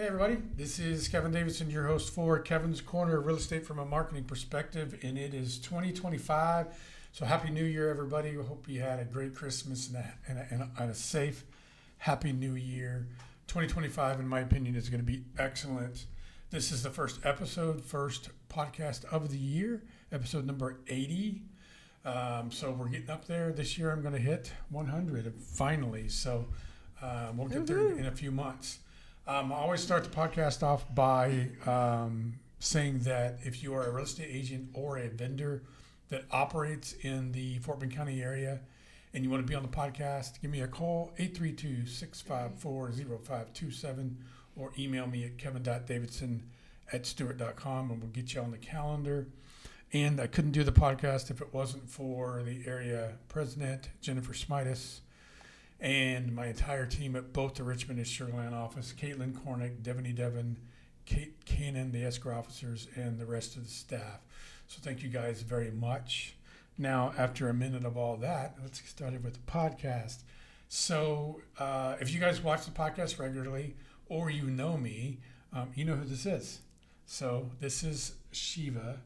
everybody. This is Kevin Davidson, your host for Kevin's Corner, real estate from a marketing perspective, and it is 2025. So happy New Year, everybody. We hope you had a great Christmas and a safe, happy New Year. 2025, in my opinion, is going to be excellent. This is the first podcast of the year, episode number 80. So we're getting up there. This year I'm going to hit 100 finally. So we'll get there in a few months. I always start the podcast off by saying that if you are a real estate agent or a vendor that operates in the Fort Bend County area and you want to be on the podcast, give me a call, 832-654-0527, or email me at kevin.davidson@stewart.com, and we'll get you on the calendar. And I couldn't do the podcast if it wasn't for the area president, Jennifer Smitus, and my entire team at both the Richmond and Sugar Land office, Caitlin Cornick, Devin, Kate Cannon, the escrow officers, and the rest of the staff. So thank you guys very much. Now, after a minute of all that, let's get started with the podcast. So if you guys watch the podcast regularly or you know me, you know who this is. So this is Shiva.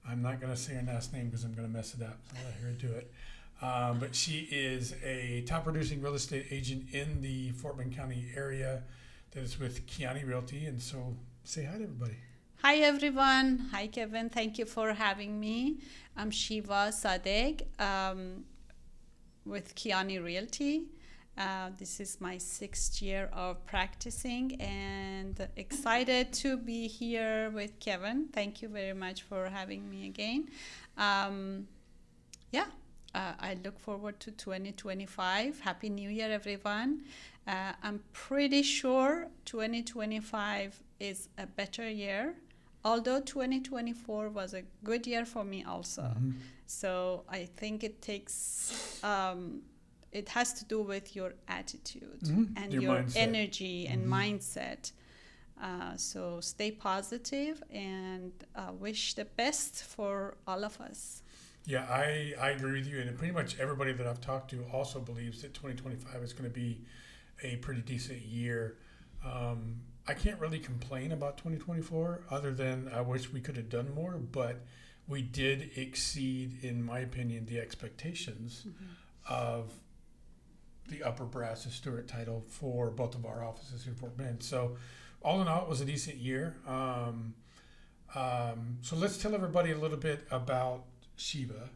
I'm not going to say her last name because I'm going to mess it up. So I'll let her do it. But she is a top producing real estate agent in the Fort Bend County area that is with Kiani Realty. And so say hi to everybody. Hi, everyone. Hi, Kevin. Thank you for having me. I'm Shiva Sadegh with Kiani Realty. This is my 6th year of practicing and excited to be here with Kevin. Thank you very much for having me again. I look forward to 2025. Happy New Year, everyone. I'm pretty sure 2025 is a better year, although 2024 was a good year for me also. Mm-hmm. So I think it takes, it has to do with your attitude and your mindset. Energy and mindset. So stay positive and wish the best for all of us. Yeah, I agree with you, and pretty much everybody that I've talked to also believes that 2025 is going to be a pretty decent year. I can't really complain about 2024 other than I wish we could have done more, but we did exceed, in my opinion, the expectations of the upper brass of Stewart title for both of our offices in Fort Bend. So all in all, it was a decent year. So let's tell everybody a little bit about Shiva.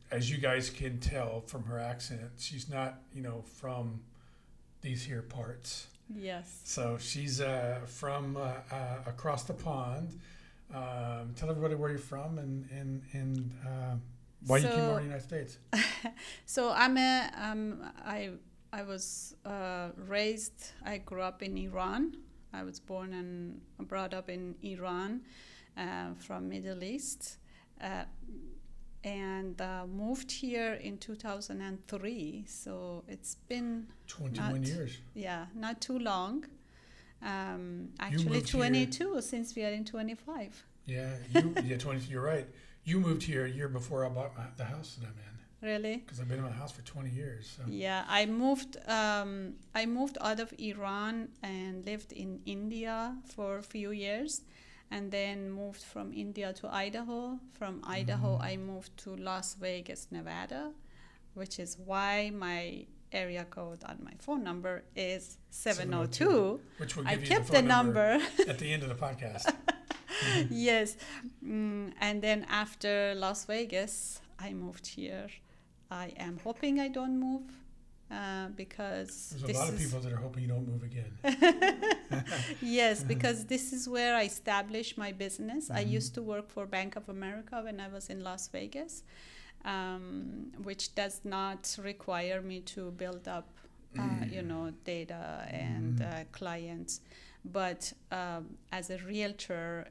As you guys can tell from her accent, she's not, from these here parts. Yes. So she's from across the pond. Tell everybody where you're from and why you came over to the United States. So I was raised. I grew up in Iran. I was born and brought up in Iran, from Middle East. And moved here in 2003, so it's been 21 years. Yeah, not too long. Actually 22 here. Since we are in 25. Yeah, 20. You're right. You moved here a year before I bought the house that I'm in. Really? Because I've been in my house for 20 years. So. Yeah, I moved out of Iran and lived in India for a few years. And then moved from India to Idaho. From Idaho, I moved to Las Vegas, Nevada, which is why my area code on my phone number is 702. Which will give I you kept the phone number at the end of the podcast. Yes. And then after Las Vegas, I moved here. I am hoping I don't move. Because there's a lot of people that are hoping you don't move again. Yes, because this is where I established my business. I used to work for Bank of America when I was in Las Vegas, which does not require me to build up, data and clients. But as a realtor,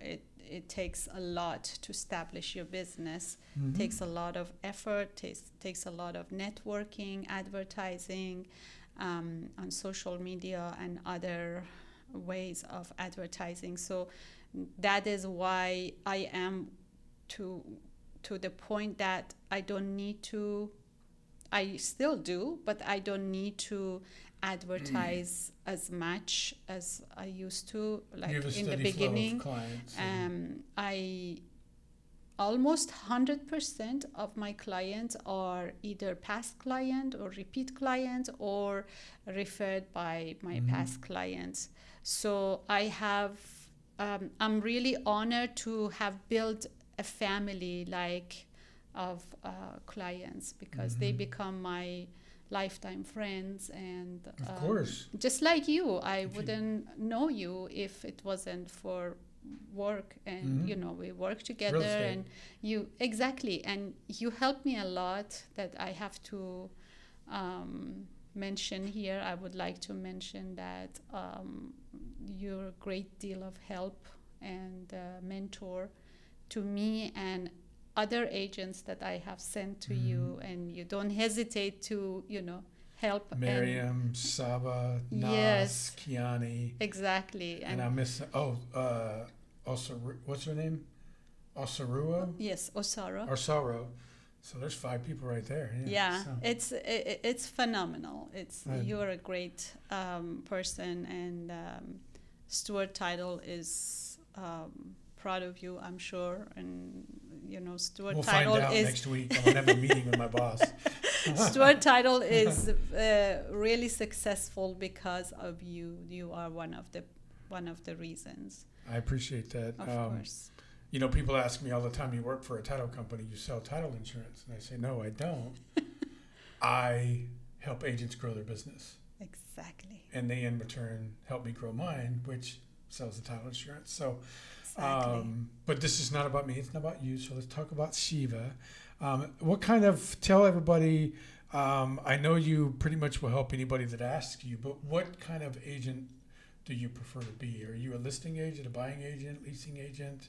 it takes a lot to establish your business. Takes a lot of effort, takes a lot of networking, advertising on social media and other ways of advertising. So that is why I am to the point that I I still do, but I don't need to advertise as much as I used to, like You have a in the steady flow of beginning. clients. I almost 100% of my clients are either past client or repeat client or referred by my past clients. So I have, I'm really honored to have built a family like of clients, because they become my lifetime friends. And Of course. just like you, I wouldn't know you if it wasn't for work. And we work together, Real estate. and you exactly, and you help me a lot that I have to mention here. I would like to mention that you're a great deal of help and mentor to me and other agents that I have sent to you, and you don't hesitate to help. Miriam, Saba, Nas, Yes. Kiani, Exactly. and I miss what's her name? Osarua? Yes, Osara. Orsaro. So there's 5 people right there. Yeah, So. it's phenomenal. Right. You're a great person, and Stuart Title is proud of you, I'm sure. And Stuart We'll Title find out is next week. I'm gonna have a meeting with my boss. Stuart Title is really successful because of you. You are one of the reasons. I appreciate that. Of course. People ask me all the time, you work for a title company, you sell title insurance. And I say, no, I don't. I help agents grow their business. Exactly. And they, in return, help me grow mine, which sells the title insurance. So, Exactly. but this is not about me. It's not about you. So let's talk about Shiva. Tell everybody, I know you pretty much will help anybody that asks you, but what kind of agent do you prefer to be? Are you a listing agent, a buying agent, leasing agent?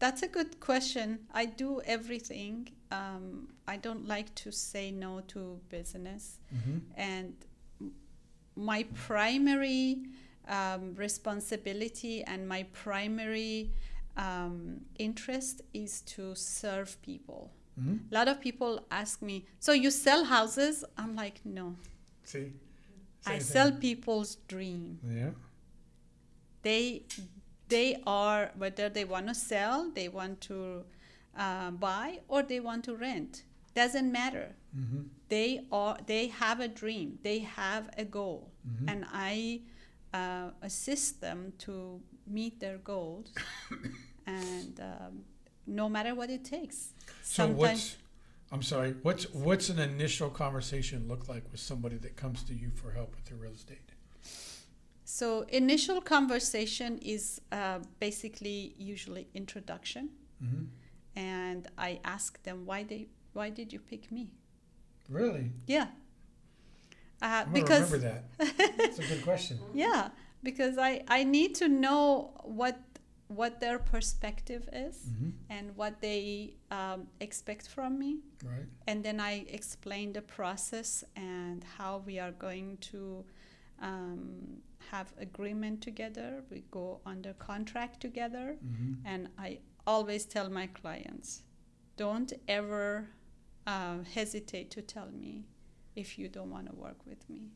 That's a good question. I do everything. I don't like to say no to business. And my primary responsibility and my primary interest is to serve people. A lot of people ask me, so you sell houses? I'm like, no. See? I Same sell thing. people's dream. Yeah. They are, whether they want to sell, they want to buy, or they want to rent. Doesn't matter. They have a dream. They have a goal, and I assist them to meet their goals, and no matter what it takes. So what's an initial conversation look like with somebody that comes to you for help with their real estate? So initial conversation is basically usually introduction, and I ask them why did you pick me? Really? Yeah. I'm gonna Because remember that. That's a good question. yeah, because I need to know what their perspective is and what they expect from me. Right. And then I explain the process and how we are going to have agreement together. We go under contract together. And I always tell my clients, don't ever hesitate to tell me if you don't want to work with me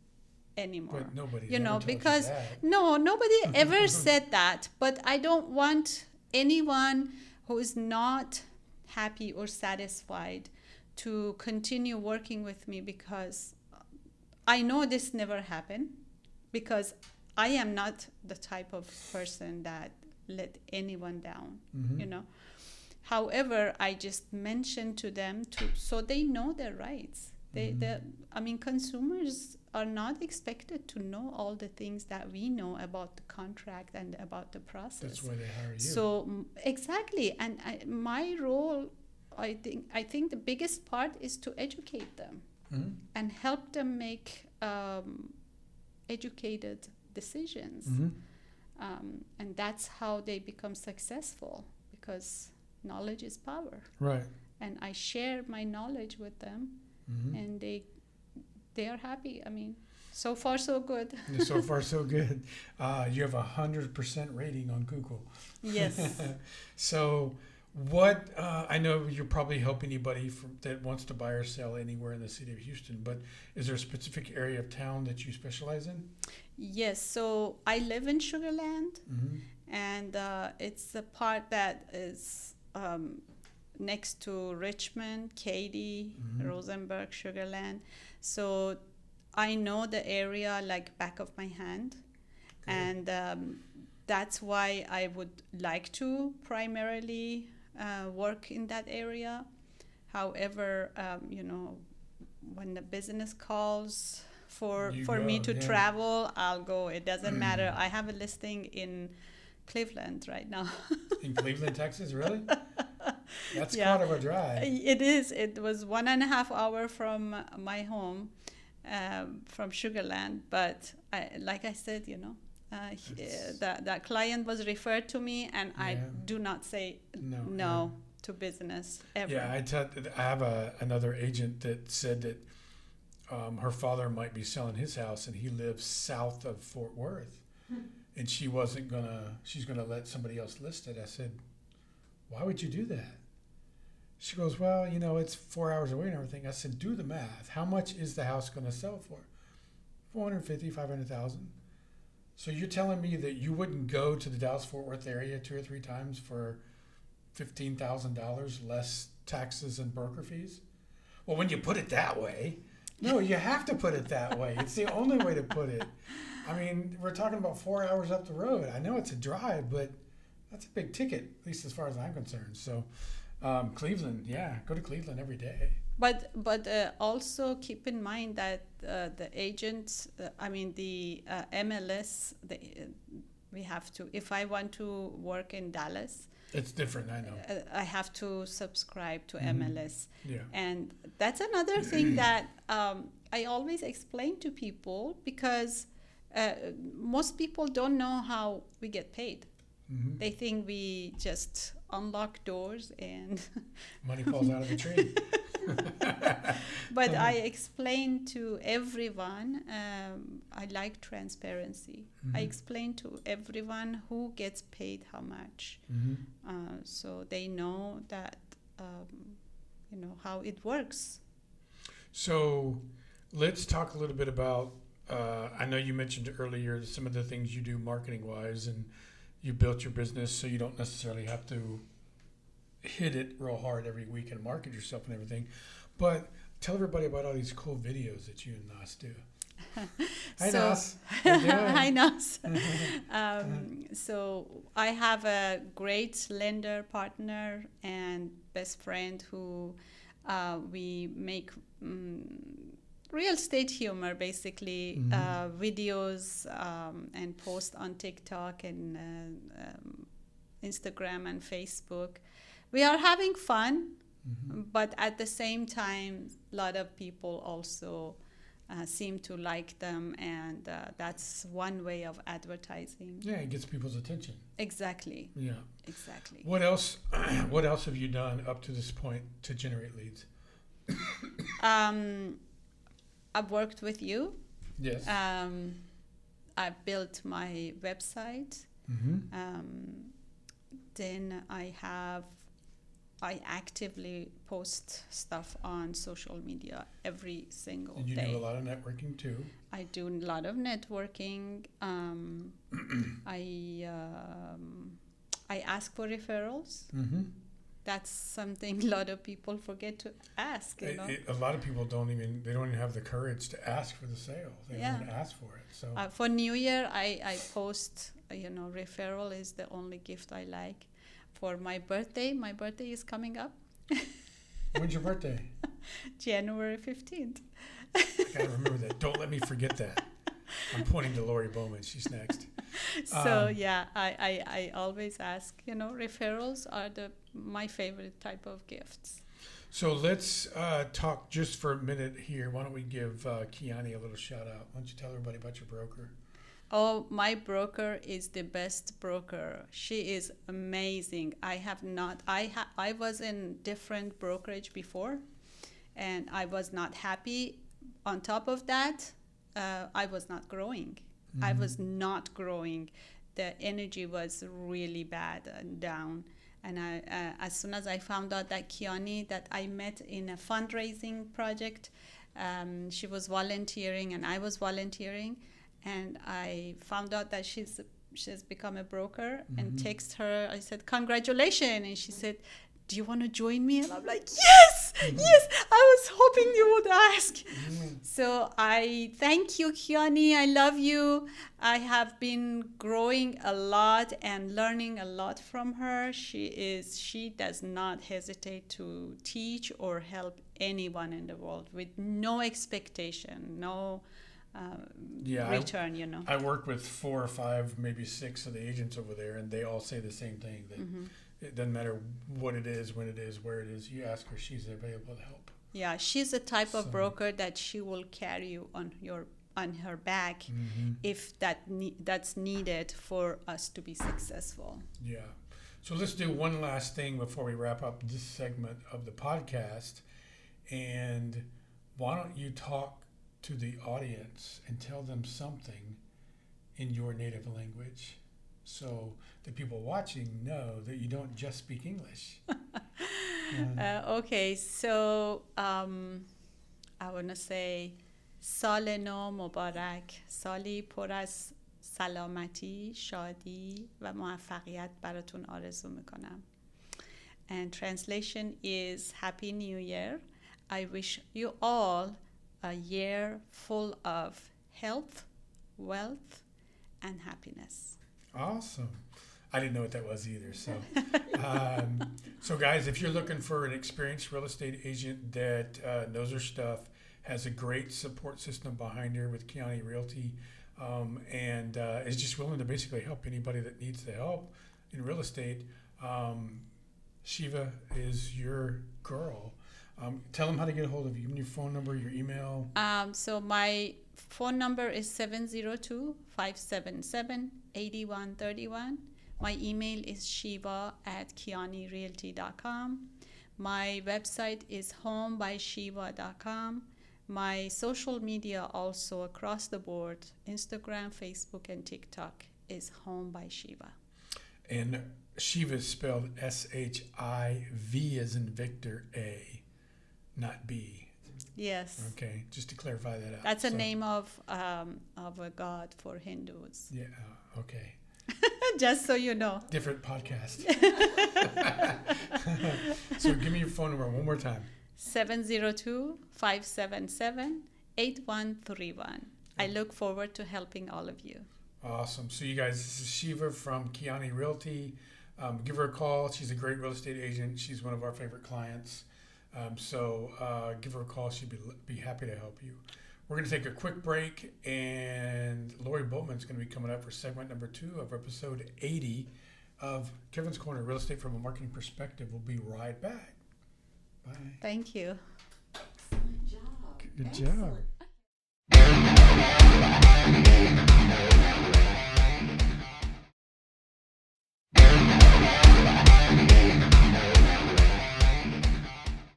anymore. But nobody, because nobody ever said that. But I don't want anyone who is not happy or satisfied to continue working with me, because I know this never happened, because I am not the type of person that let anyone down, However, I just mentioned to them so they know their rights. Consumers are not expected to know all the things that we know about the contract and about the process. That's why they hire you. So exactly, and my role, I think the biggest part is to educate them and help them make educated decisions, and that's how they become successful, because knowledge is power. Right. And I share my knowledge with them, and they are happy. So far so good. So far so good. You have 100% rating on Google. Yes. So What I know you'll probably help anybody that wants to buy or sell anywhere in the city of Houston, but is there a specific area of town that you specialize in? Yes, so I live in Sugarland, Mm-hmm. and it's the part that is next to Richmond, Katy, Mm-hmm. Rosenberg, Sugarland. So I know the area like back of my hand, Good. and that's why I would like to primarily work in that area. However, when the business calls You for me go, to yeah. travel, I'll go. It doesn't matter. I have a listing in Cleveland right now. In Cleveland, Texas, really? That's Yeah. quite of a drive. It is. It was 1.5 hour from my home, from Sugarland. But like I said, that client was referred to me, and I Yeah. do not say No. no to business ever. Yeah, I have another agent that said that her father might be selling his house, and he lives south of Fort Worth, and she's gonna let somebody else list it. I said, why would you do that? She goes, well, it's 4 hours away and everything. I said, do the math. How much is the house going to sell for? 450, 500,000. So you're telling me that you wouldn't go to the Dallas-Fort Worth area 2 or 3 times for $15,000 less taxes and broker fees? Well, when you put it that way, no, you have to put it that way. It's the only way to put it. I mean, we're talking about 4 hours up the road. I know it's a drive, but that's a big ticket, at least as far as I'm concerned. So Cleveland, go to Cleveland every day. But also keep in mind that the agents, the MLS, we have to. If I want to work in Dallas, It's different, I know. I have to subscribe to Mhm. MLS, Yeah. and that's another thing that I always explain to people, because most people don't know how we get paid. Mm-hmm. They think we just unlock doors and Money falls out of the tree. but I explain to everyone, I like transparency. Mhm. I explain to everyone who gets paid how much, Mm-hmm. so they know that how it works. So let's talk a little bit about, I know you mentioned earlier some of the things you do marketing-wise, and you built your business so you don't necessarily have to hit it real hard every week and market yourself and everything. But tell everybody about all these cool videos that you and Nas do. Hi, So- Nas. How you doing? Hi, Nas. So I have a great lender partner and best friend who we make real estate humor, basically, videos and post on TikTok and Instagram and Facebook. We are having fun, but at the same time, a lot of people also seem to like them, and that's one way of advertising. Yeah, it gets people's attention. Exactly. Yeah. Exactly. What else? What else have you done up to this point to generate leads? I've worked with you. Yes. I built my website. Then I actively post stuff on social media every single And you day. do a lot of networking too. I do a lot of networking. I ask for referrals. Mm-hmm. That's something a lot of people forget to ask. A lot of people don't even have the courage to ask for the sale. They Yeah. don't even ask for it. So For New Year, I post, referral is the only gift I like. For my birthday is coming up, when's your birthday? January 15th. I gotta remember that. Don't let me forget that. I'm pointing to Lori Bowman. She's next. So I always ask, referrals are my favorite type of gifts. So let's talk just for a minute here. Why don't we give Kiani a little shout out? Why don't you tell everybody about your broker? Oh, my broker is the best broker. She is amazing. I was in different brokerage before, and I was not happy. On top of that, I was not growing. I was not growing. The energy was really bad and down. And as soon as I found out that Kiani, that I met in a fundraising project, she was volunteering and I was volunteering, and I found out that she's become a broker, and text her. I said, "Congratulations!" And she said, "Do you want to join me?" And I'm like, "Yes, yes! I was hoping you would ask." So I thank you, Kiani. I love you. I have been growing a lot and learning a lot from her. She does not hesitate to teach or help anyone in the world with no expectation, no return. I work with 4 or 5, maybe 6 of the agents over there, and they all say the same thing, that it doesn't matter what it is, when it is, where it is. You ask her, she's available to help. Yeah, she's the type of broker that she will carry you on her back if that's needed for us to be successful. Yeah. So let's do one last thing before we wrap up this segment of the podcast. And why don't you talk to the audience and tell them something in your native language, so the people watching know that you don't just speak English. Okay, so I want to say سال نو مبارک، سالی پر از سلامتی، شادی و موفقیت براتون آرزو میکنم. And translation is Happy New Year. I wish you all a year full of health, wealth, and happiness. Awesome. I didn't know what that was either. So, so guys, if you're looking for an experienced real estate agent that knows her stuff, has a great support system behind her with Kiani Realty, and is just willing to basically help anybody that needs the help in real estate, Shiva is your girl. Tell them how to get a hold of you. Give me your phone number, your email. So my phone number is 702-577-8131. My email is shiva@kianirealty.com. My website is homebyshiva.com. My social media also across the board, Instagram, Facebook, and TikTok, is Home by Shiva. And Shiva is spelled SHIV as in Victor A, not B. Yes. Okay, just to clarify that out. That's a name of a god for Hindus. Yeah, okay. Just so you know. Different podcast. So give me your phone number one more time. 702-577-8131. I look forward to helping all of you. Awesome. So you guys, this is Shiva from Kiani Realty. Give her a call. She's a great real estate agent. She's one of our favorite clients. So give her a call. She'd be happy to help you. We're going to take a quick break, and Lori Boatman's going to be coming up for segment number 2 of episode 80 of Kevin's Corner, Real Estate from a Marketing Perspective. We'll be right back. Bye. Thank you. Excellent job. Good Excellent. job.